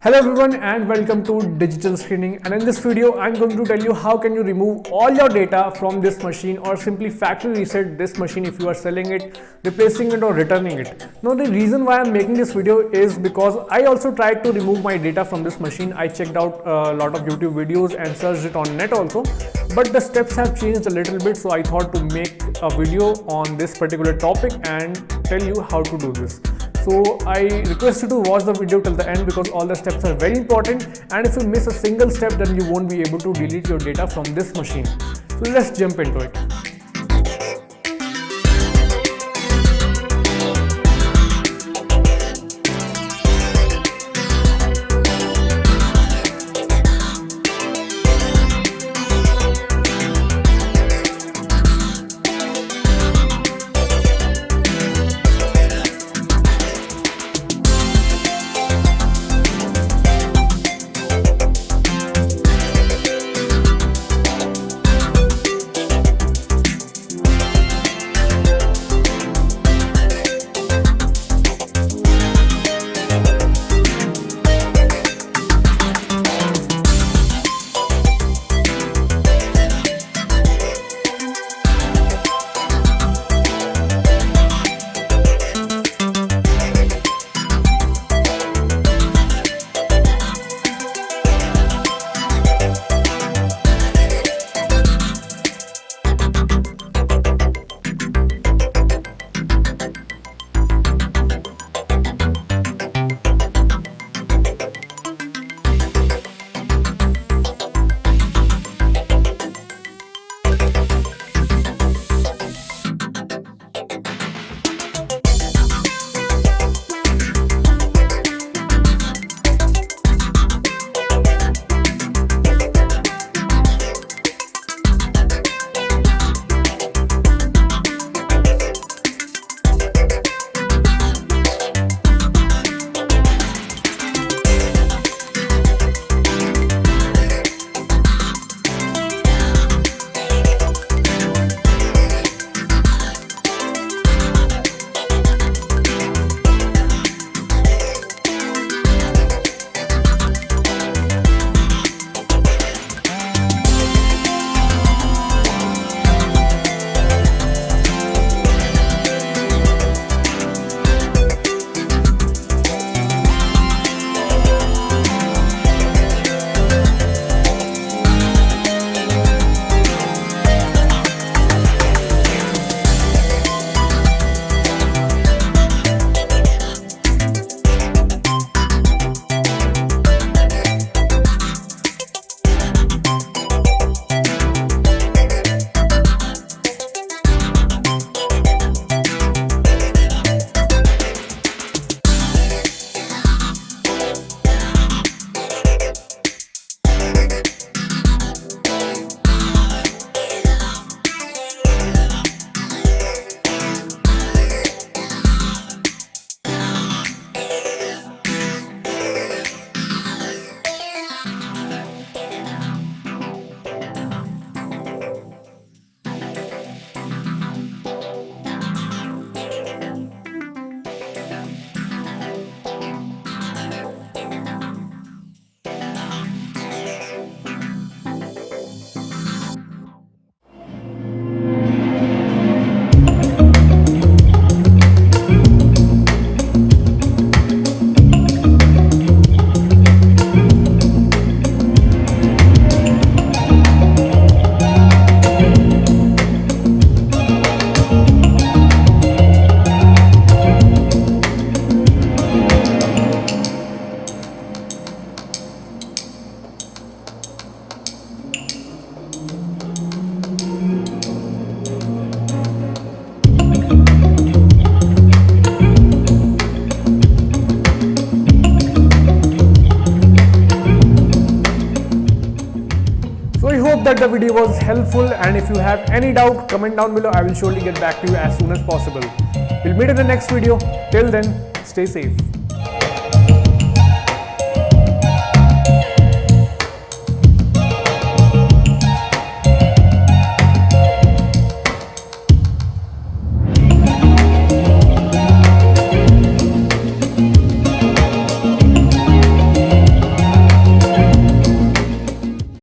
Hello everyone and welcome to Digital Screening, and in this video I'm going to tell you how can you remove all your data from this machine or simply factory reset this machine if you are selling it, replacing it or returning it. Now the reason why I'm making this video is because I also tried to remove my data from this machine. I checked out a lot of YouTube videos and searched it on net also, but the steps have changed a little bit, so I thought to make a video on this particular topic and tell you how to do this. So I request you to watch the video till the end because all the steps are very important, and if you miss a single step then you won't be able to delete your data from this machine. So let's jump into it. So I hope that the video was helpful, and if you have any doubt, comment down below. I will surely get back to you as soon as possible. We'll meet in the next video. Till then, stay safe.